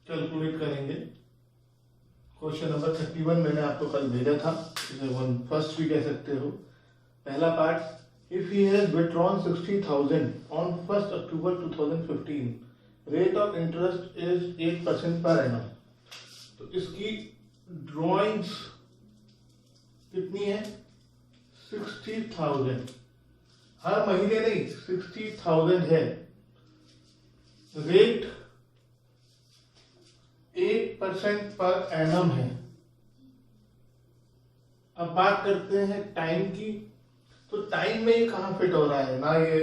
Calculate करेंगे। Question number 31 मैंने आपको कल भेजा था, इसे वन फर्स्ट भी कह सकते हो। पहला part, if he has withdrawn 60,000 on 1 October 2015, rate of interest is 8% per annum. तो इसकी ड्रॉइंग्स कितनी है? 60,000, हर महीने नहीं, 60,000 है। रेट 8% पर एनम है। अब बात करते हैं टाइम की। तो टाइम में ये कहाँ फिट हो रहा है ना, ये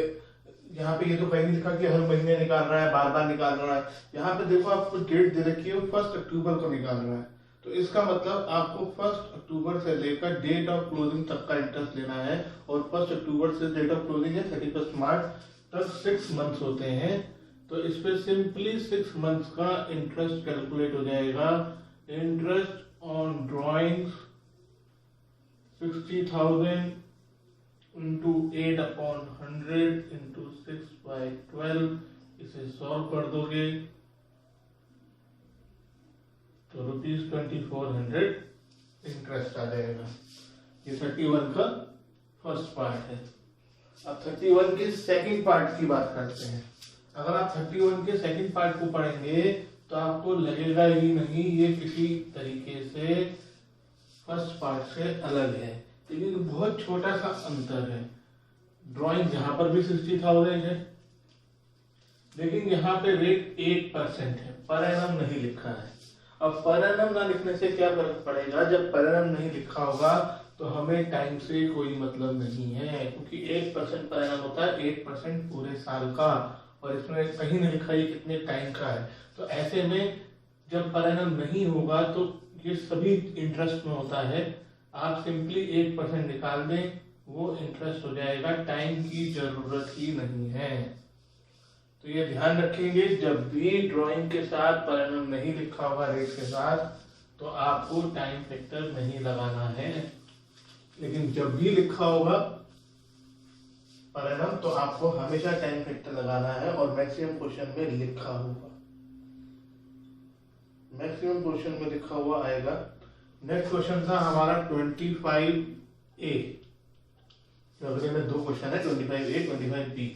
यहाँ पे ये तो कहीं नहीं लिखा कि हर महीने निकाल रहा है, बार बार निकाल रहा है। यहाँ पे देखो आपको डेट दे रखी है, 1 अक्टूबर को निकाल रहा है। तो इसका मतलब आपको 1 अक्टूबर से लेकर डेट ऑफ क्लोजिंग तक का इंटरेस्ट लेना है। और 1 अक्टूबर से डेट ऑफ क्लोजिंग है 31 मार्च तक 6 मंथ्स होते हैं। तो इस पे सिंपली 6 मंथ्स का इंटरेस्ट कैलकुलेट हो जाएगा। Interest on drawings 60,000 into 8/100 into 6/12, इसे सॉल्व कर दोगे तो ₹2400 इंटरेस्ट आ जाएगा। ये 31 का फर्स्ट पार्ट है। अब 31 के सेकंड पार्ट की बात करते हैं। अगर आप 31 के सेकंड पार्ट को पढ़ेंगे तो आपको लगेगा ही नहीं ये किसी तरीके से फर्स्ट पार्ट से अलग है, लेकिन बहुत छोटा सा अंतर है। ड्राइंग यहाँ पर भी 60,000 है, लेकिन यहाँ पे रेट 8% है, पर एनम नहीं लिखा है। अब पर एनम ना लिखने से क्या फर्क पड़ेगा? जब पर एनम नहीं लिखा होगा तो हमें टाइम से कोई मतलब नहीं है, क्योंकि 8% पर एनम होता है, 8% पूरे साल का, और इसमें कहीं नहीं लिखा ये कितने टाइम का है। तो ऐसे में जब पर एनम नहीं होगा तो ये सभी इंटरेस्ट में होता है। आप सिंपली 8% निकाल दें, वो इंटरेस्ट हो जाएगा, टाइम की जरूरत ही नहीं है। तो ये ध्यान रखेंगे, जब भी ड्राइंग के साथ पर एनम नहीं लिखा होगा रेट के साथ, तो आपको टाइम फैक्टर नहीं लगाना है। लेकिन जब भी लिखा होगा पर एनम तो आपको हमेशा टाइम फैक्टर लगाना है, और मैक्सिमम क्वेश्चन में लिखा होगा, मैक्सिमम क्वेश्चन में लिखा हुआ आएगा। नेक्स्ट क्वेश्चन था हमारा 25A। अगले में 2 क्वेश्चन है, 25A 25B।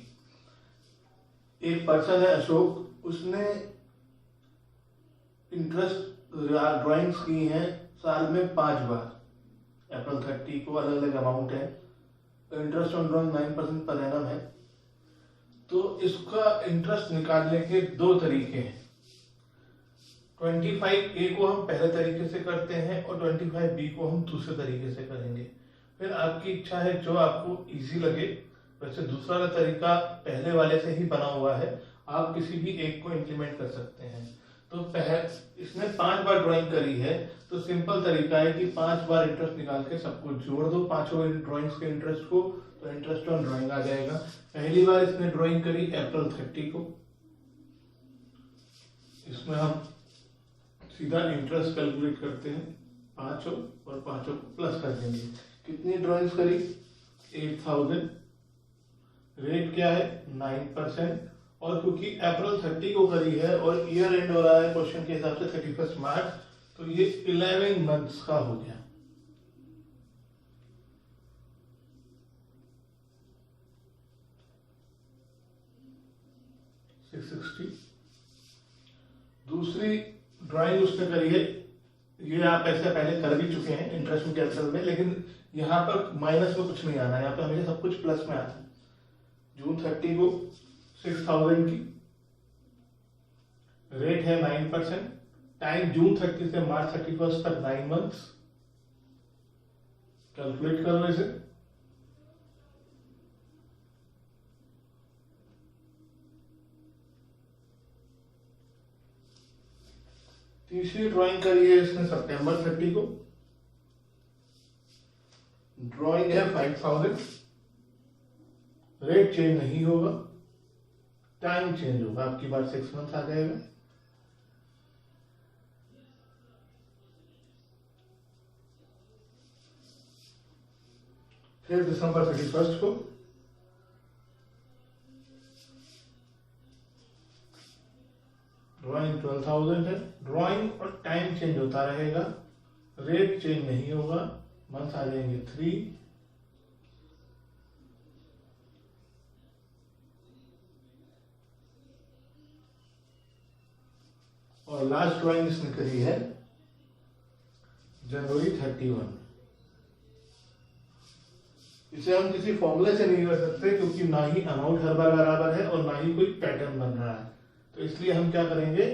एक पर्सन है अशोक, उसने इंटरेस्ट ड्राइंग्स की हैं साल में 5 बार। अप्रैल 30 को अलग अलग अमाउंट है। Interest on drawing 9% per annum है। तो इसका इंटरेस्ट निकालने के 2 तरीके हैं। 25A को हम पहले तरीके से करते हैं और 25B को हम दूसरे तरीके से करेंगे। फिर आपकी इच्छा है जो आपको इजी लगे। वैसे दूसरा तरीका पहले वाले से ही बना हुआ है, आप किसी भी एक को इम्प्लीमेंट कर सकते हैं। तो इसने 5 बार ड्राइंग करी है, तो सिंपल तरीका है कि 5 बार इंटरेस्ट निकाल के सबको जोड़ दो, 5 ड्राइंग्स के इंटरेस्ट को, तो इंटरेस्ट ऑन ड्राइंग आ जाएगा। पहली बार इसने ड्राइंग करी अप्रैल 30 को, इसमें हम सीधा इंटरेस्ट कैलकुलेट करते हैं, 5 और 5 को प्लस कर देंगे। कितनी ड्राइंग्स करी? 8,000। रेट क्या है? 9%। और क्योंकि अप्रैल 30 को करी है और ईयर एंड हो रहा है क्वेश्चन के हिसाब से 31 मार्च, तो ये 11 मंथ्स का हो गया। दूसरी ड्राइंग उसने करी है, ये आप ऐसे पहले कर भी चुके हैं इंटरेस्ट में कैपिटल में, लेकिन यहाँ पर माइनस में कुछ नहीं आना है, यहाँ पे हमेशा सब कुछ प्लस में आता है। जून 30 को 6,000 की, रेट है 9%, टाइम जून 30 से मार्च 31 तक 9 मंथ्स। कैलकुलेट करो इसे। तीसरी ड्राइंग करी है इसने सितंबर 30 को, ड्राइंग है 5,000। रेट चेंज नहीं होगा, टाइम चेंज होगा, आपकी बार 6 मंथ आ जाएगा। फिर दिसंबर 31 को ड्राइंग ड्राइंग 12,000 है, ड्राइंग और टाइम चेंज होता रहेगा, रेट चेंज नहीं होगा, मंथ आ जाएंगे 3, और लास्ट ड्राइंग इसने करी है जनवरी 31। इसे हम किसी फॉर्मूले से नहीं कर सकते क्योंकि ना ही अमाउंट हर बार बराबर है और ना ही कोई पैटर्न बन रहा है, तो इसलिए हम क्या करेंगे,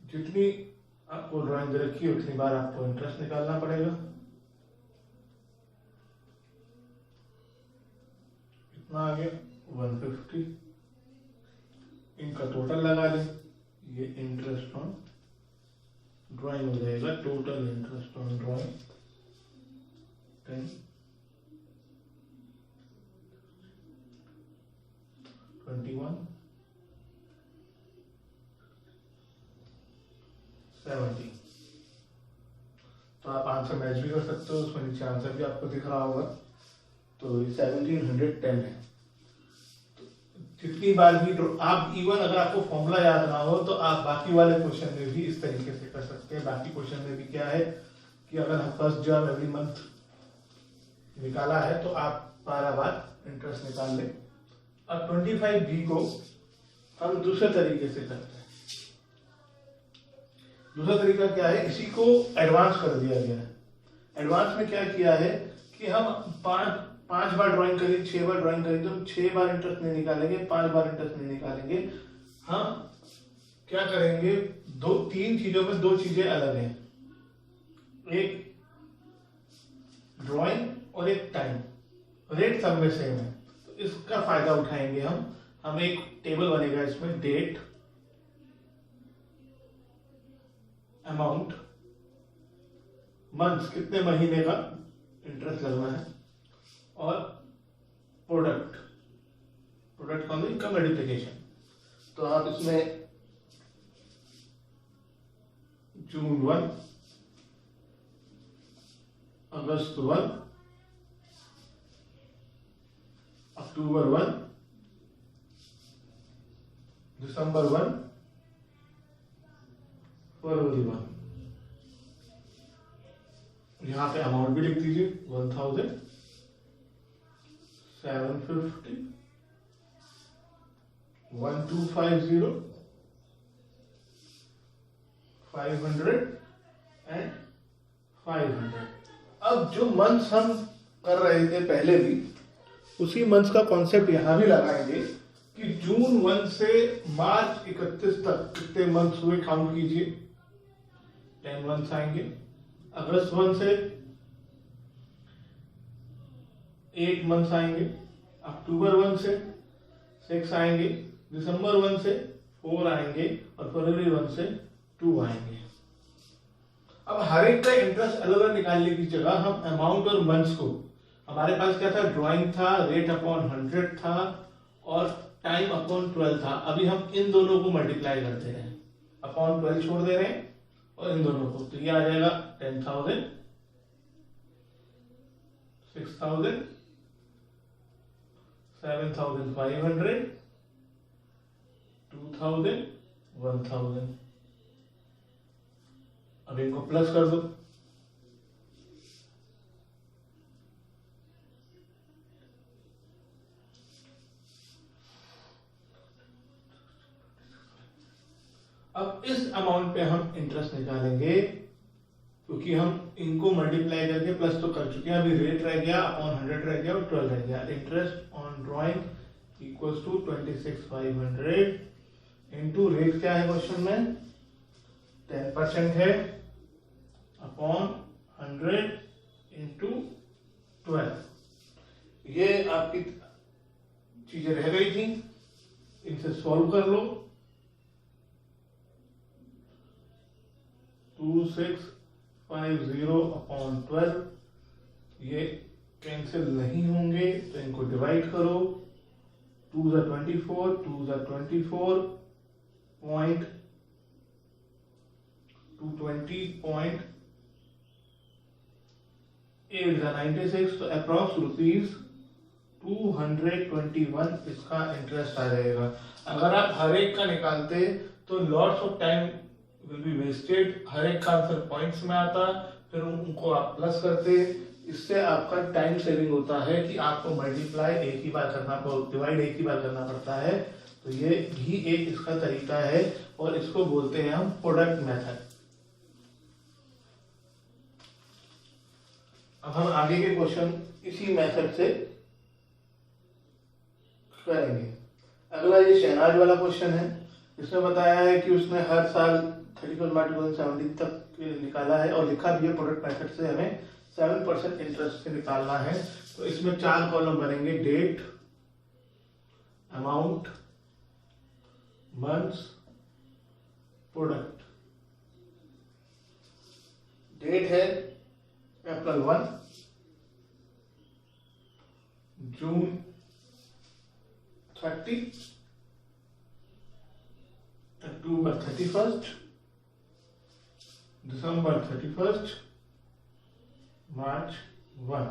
जितनी आपको ड्राइंग दे रखी है उतनी बार आपको इंटरेस्ट निकालना पड़ेगा। कितना आ गया 150, इनका टोटल लगा दें, ये इंटरेस्ट ऑन ड्राइंग हो जाएगा, टोटल इंटरेस्ट ऑन ड्राइंग 10, 21, 70। तो आप आंसर मैच भी कर सकते हो, उसमें नीचे आंसर भी आपको दिख रहा होगा। तो ये 1710 है। तो जितनी बार भी आप इवन अगर आपको फॉर्मूला याद ना हो तो आप बाकी वाले क्वेश्चन में भी इस तरीके से कर सकते हैं। बाकी क्वेश्चन में भी क्या है कि अगर हम फर्स्ट जॉब एवरी मंथ निकाला है तो आप 12 बार इंटरेस्ट निकाल लें। अब 25B को हम दूसरे तरीके से करते हैं। दूसरा तरीका क्या है, इसी को एडवांस कर दिया गया है। एडवांस में क्या किया है कि हम पांच बार ड्राइंग करें, 6 बार ड्राइंग करें तो हम 6 बार इंटरेस्ट नहीं निकालेंगे, 5 बार इंटरेस्ट नहीं निकालेंगे। हम क्या करेंगे, 3 चीजों में 2 चीजें अलग हैं, एक ड्राइंग और एक टाइम, रेट सब में सेम है। तो इसका फायदा उठाएंगे हम एक टेबल बनेगा इसमें, डेट, अमाउंट, मंथ्स कितने महीने का इंटरेस्ट लगना है, और प्रोडक्ट का मल्टीप्लिकेशन। तो आप इसमें जून 1, अगस्त 1, अक्टूबर 1, दिसंबर 1, फरवरी 1। यहां पे अमाउंट भी लिख दीजिए 1000, 750, 1250, 500 एंड 500। अब जो मंथ्स हम कर रहे थे पहले भी, उसी मंथ्स का कॉन्सेप्ट यहां भी लगाएंगे कि जून 1 से मार्च 31 तक कितने मंथ्स हुए, काउंट कीजिए, 10 मंथ्स आएंगे। अगस्त 1 से 8 मंथ्स आएंगे, अक्टूबर 1 से 6 आएंगे, दिसंबर 1 से 4 आएंगे और फरवरी 1 से 2 आएंगे। अब हर एक का इंटरेस्ट अलग अलग निकालने की जगह हम अमाउंट और मंथ्स को, हमारे पास क्या था, ड्राइंग था, रेट अपॉन 100 था और टाइम अपॉन 12 था। अभी हम इन दोनों को मल्टीप्लाई करते हैं, अपॉन 12 छोड़ दे रहे हैं और इन दोनों को, तो ये आ जाएगा 10,000, 6,000, 7,500, 2,000, 1,000। अब इनको प्लस कर दो, अब इस अमाउंट पे हम इंटरेस्ट निकालेंगे क्योंकि हम इनको मल्टीप्लाई करके प्लस तो कर चुके हैं। अभी रेट रह गया, अपॉन 100 रह गया और 12 रह गया। Interest on drawing equals to 26,500 into rate क्या है क्वेश्चन में, 10% है, अपॉन 100 इंटू 12। ये आपकी चीजें रह गई थी, इनसे सॉल्व कर लो। 2650 अपॉन 12, ये कैंसिल नहीं होंगे तो इनको डिवाइड करो। 2 ज़ा 24, 2 ज़ा 24, 220.8 ज़ा 96, तो अप्रॉक्स रुपीज 221 इसका इंटरेस्ट आ जाएगा। अगर आप हर एक का निकालते तो lots of time will be wasted, हर एक का आंसर पॉइंट्स में आता, फिर उनको आप प्लस करते। इससे आपका टाइम सेविंग होता है कि आपको मल्टीप्लाई एक ही बार करना, डिवाइड एक ही बार करना पड़ता है। तो ये भी एक इसका तरीका है और इसको बोलते हैं हम प्रोडक्ट मेथड। अब हम आगे के क्वेश्चन इसी मेथड से करेंगे। अगला ये शहनाज वाला क्वेश्चन है। इसमें बताया है कि उसने हर साल 31 मार्च 2017 तक निकाला है और लिखा भी है प्रोडक्ट मेथड से हमें 7% इंटरेस्ट से निकालना है। तो इसमें 4 कॉलम बनेंगे, date, amount, months, product. Date है April 1, June 30, October 31, December 31, March 1।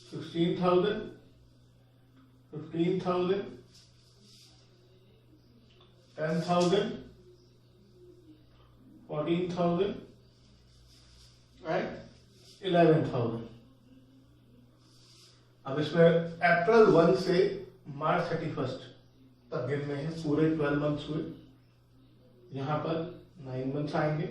16,000, 15,000, 10,000, 14,000 and 11,000। अब इसमें अप्रैल 1 से मार्च 31 तक गिनने हैं, पूरे 12 मंथ्स हुए। यहाँ पर 9 मंथ्स आएंगे,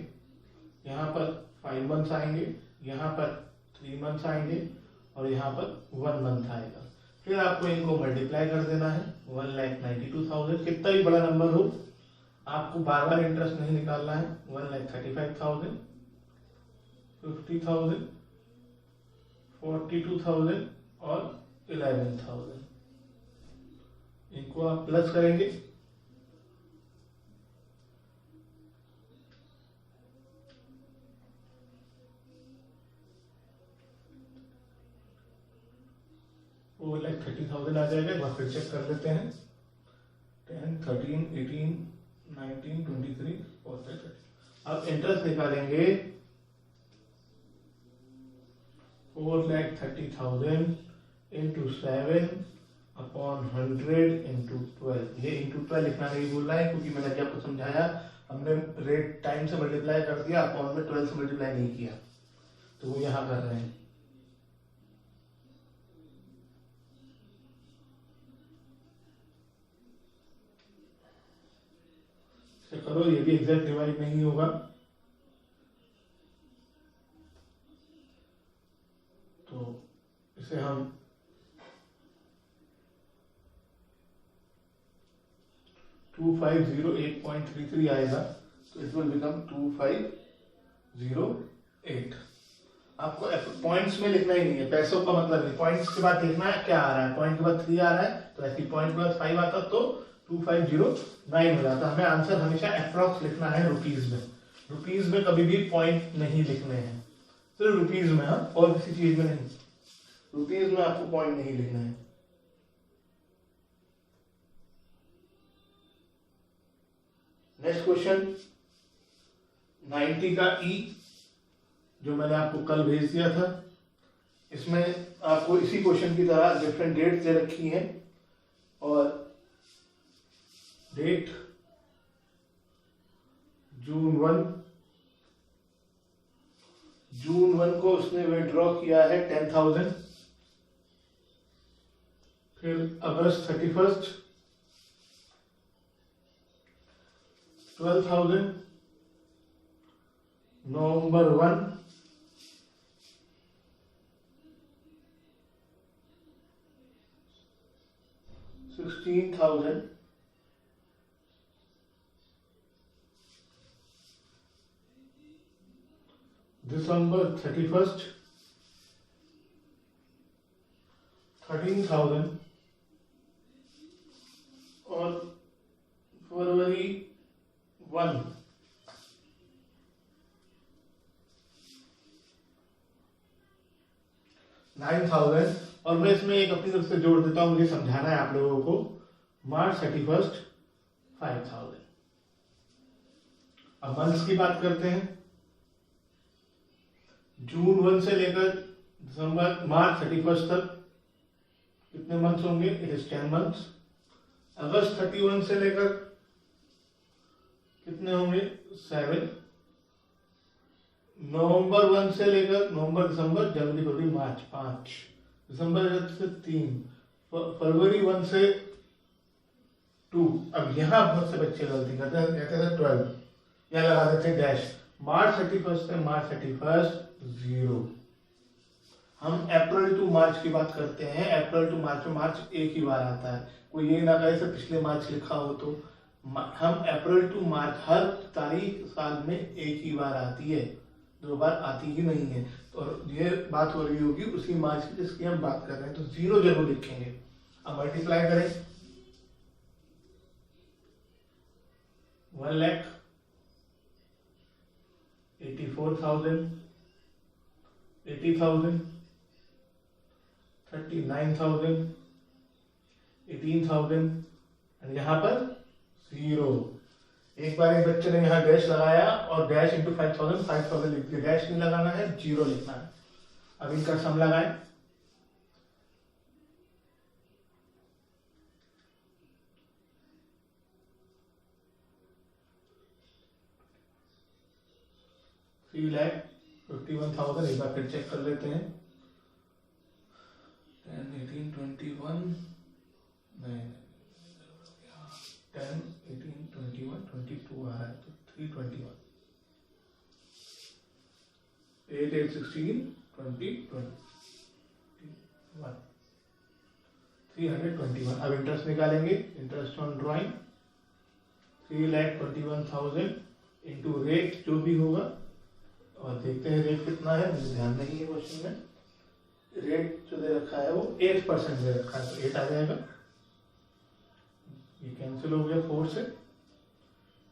यहाँ पर 5 मंथ्स आएंगे, यहाँ पर 3 मंथ्स आएंगे और यहाँ पर 1 मंथ आएगा। फिर आपको इनको मल्टीप्लाई कर देना है। 1,92,000, कितना भी बड़ा नंबर हो आपको बार बार इंटरेस्ट नहीं निकालना है। 1,35,000, 50,000, 42,000 और 11,000। इनको आप प्लस करेंगे। वो 1,30,000 आ जाएगा। एक बार फिर चेक कर लेते हैं। 10, 13, 18, 19, 23, 40। अब इंटरेस्ट निकालेंगे। 4,30,000 इंटू 7 अपॉन 100 इंटू 12। ये इंटू 12 लिखना नहीं भूल रहा है क्योंकि मैंने अभी आपको समझाया, हमने रेट टाइम से मल्टीप्लाई कर दिया, अपॉन में 12 से मल्टीप्लाई नहीं किया, तो वो यहाँ कर रहे हैं। करो, ये भी एग्जैक्ट डिवाइड नहीं होगा, तो इसे हम 2508.33 आएगा, तो इट विल बिकम 2508। आपको पॉइंट्स में लिखना ही नहीं है, पैसों का मतलब नहीं, पॉइंट्स के बाद लिखना है क्या आ रहा है। पॉइंट के बाद 3 आ रहा है तो ऐसी पॉइंट प्लस 5 आता तो 2509 हो जाता। हमें आंसर हमेशा अप्रॉक्स लिखना है रुपीज में। रुपीज में कभी भी पॉइंट नहीं लिखने हैं, सिर्फ रुपीज में, हाँ, और किसी चीज में नहीं। रुपीज में आपको पॉइंट नहीं लिखना है। नेक्स्ट क्वेश्चन 90 का ई, जो मैंने आपको कल भेज दिया था। इसमें आपको इसी क्वेश्चन की तरह डिफरेंट डेट्स दे रखी हैं और डेट जून 1 को उसने विड्रॉ किया है 10,000। फिर अगस्त 31 12,000, नवंबर 1 16,000, दिसंबर 31 13,000 और फरवरी 1 9,000। और मैं इसमें एक अपनी तरफ से जोड़ देता हूं, मुझे समझाना है आप लोगों को। मार्च 31 5,000। अब मंथ्स की बात करते हैं। जून 1 से लेकर दिसंबर मार्च 31 तक कितने मंथ्स होंगे? It is 10 months. अगस्त 31 से लेकर कितने होंगे? 7। नवंबर 1 से लेकर नवंबर दिसंबर जनवरी फरवरी मार्च 5। दिसंबर से 3। फरवरी 1 से 2। अब यहाँ बहुत से बच्चे गलती करते हैं, कहते हैं 12, यहाँ लगा देते हैं डैश। मार्च 31 से मार्च 31 0। हम अप्रैल टू मार्च की बात करते हैं। अप्रैल टू मार्च में मार्च एक ही बार आता है, कोई ये ना कहे से पिछले मार्च लिखा हो। तो हम अप्रैल टू मार्च हर तारीख साल में एक ही बार आती है, 2 बार आती ही नहीं है। तो ये बात हो रही होगी उसी मार्च की जिसकी हम बात कर रहे हैं, तो 0 जरूर लिखेंगे। अब मल्टीप्लाई करें, 1,84,000, 80,000, 39,000, 18,000 और यहाँ पर 0। एक बार एक बच्चे ने यहाँ डैश लगाया और डैश इंटू 5,000 5,000 लिख दिया। डैश नहीं लगाना है, 0 लिखना है। अब इनका सम लगाएं, $3,51,000। एक बार फिर चेक कर लेते हैं। 10, 18, 21, 10, 18, 21, 22 आ रहा है, तो 321, 8, 8, 16, 20, 21, 321। अब इंटरेस्ट निकालेंगे। Interest on drawing 3,21,000 into rate जो भी होगा, और देखते हैं रेट कितना है, मुझे ध्यान नहीं है क्वेश्चन में। रेट जो दे रखा है वो 8% दे रखा है, तो 8 आ जाएगा। ये कैंसिल हो गया 4 से,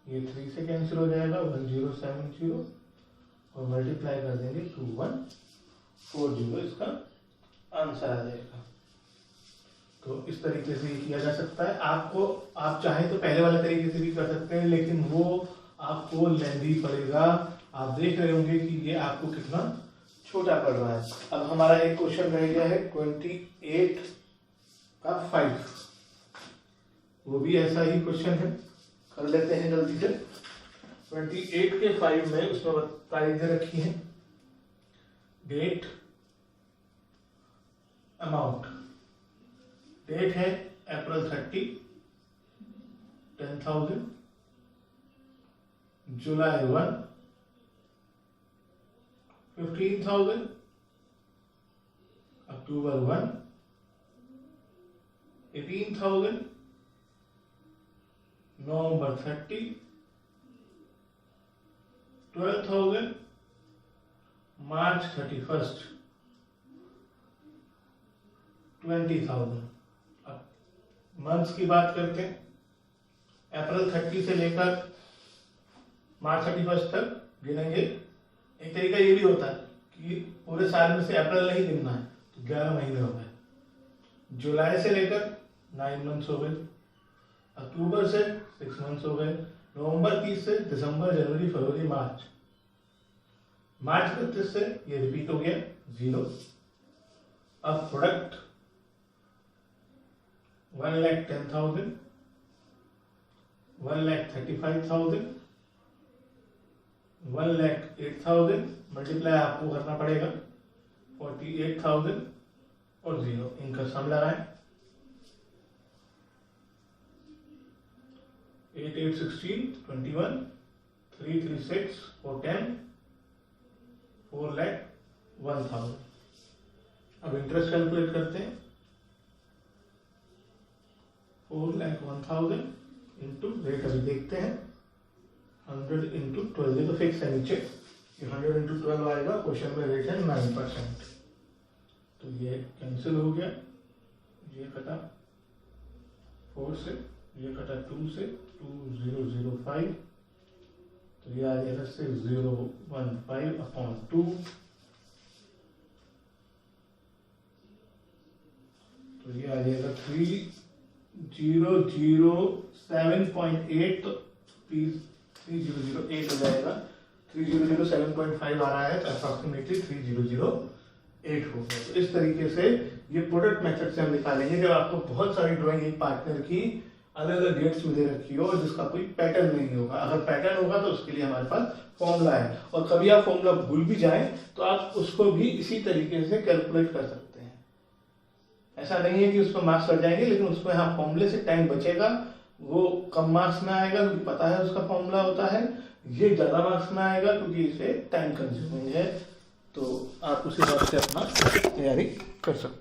ये 3 से कैंसिल हो जाएगा, 1070 और मल्टीप्लाई कर देंगे 2140, इसका आंसर आ जाएगा। तो इस तरीके से किया जा सकता है। आप चाहें तो पहले वाले तरीके से भी कर सकते हैं, लेकिन वो आपको लेंदी पड़ेगा। आप देख रहे होंगे कि ये आपको कितना छोटा पड़ रहा है। अब हमारा एक क्वेश्चन रह गया है 28 का 5, वो भी ऐसा ही क्वेश्चन है, कर लेते हैं जल्दी से। 28 के 5 में उसमें तारीखें रखी है, डेट, अमाउंट। डेट है अप्रैल 30, 10,000, जुलाई 1, 15,000, अक्टूबर 1, 18,000, नवंबर 30, 12,000, मार्च 31, 20,000। अब मंथ्स की बात करते हैं। अप्रैल 30 से लेकर मार्च 31 तक गिनेंगे। एक तरीका ये भी होता है कि पूरे साल में से अप्रैल नहीं गिनना है, तो 11 महीने हो गए। जुलाई से लेकर 9 मंथ्स हो गए, अक्टूबर से 6 मंथ्स हो गए, नवंबर 30 से दिसंबर जनवरी फरवरी मार्च, मार्च 31 से ये रिपीट हो गया 0। अब प्रोडक्ट 1,10,000, 1,35,000, 1,08,000, मल्टीप्लाई आपको करना पड़ेगा 48,000 और 0। इनका सम लगाएं, 8, 8, 16, 21, 3, 3, 6, 4, 10, 4,01,000। अब इंटरेस्ट कैलकुलेट करते हैं। 4,01,000 इंटू रेट अभी देखते हैं, 100 इंटू 12, ये तो फिक्स है नीचे, 100 इंटू 12 आएगा। क्वेश्चन में रेट है 9%, तो ये कैंसिल हो गया। ये कटा 4 से, ये कटा 2 से, 2005, तो ये आ जाएगा 6015/2, तो ये आ जाएगा 3007.8, 3008 हो जाएगा। 3007.5 आ रहा है, तो अप्रॉक्सीमेटली 3008 8 हो गया। तो इस तरीके से ये प्रोडक्ट मेथड से हम निकालेंगे जब आपको बहुत सारी ड्राइंग एक पार्टनर की अलग अलग डेट्स में दे रखी हो और जिसका कोई पैटर्न नहीं होगा। अगर पैटर्न होगा तो उसके लिए हमारे पास फॉर्मूला है, और कभी आप फॉर्मूला भूल भी जाएं तो आप उसको भी इसी तरीके से कैलकुलेट कर सकते हैं। ऐसा नहीं है कि उसमें मार्क्स कट जाएंगे, लेकिन उसमें हाँ फॉर्मूले से टाइम बचेगा, वो कम मार्क्स में आएगा क्योंकि पता है उसका फॉर्मूला होता है, ये ज्यादा मार्क्स में आएगा क्योंकि इसे टाइम कंज्यूमिंग है। तो आप उसी हिसाब से अपना तैयारी कर सकते हैं।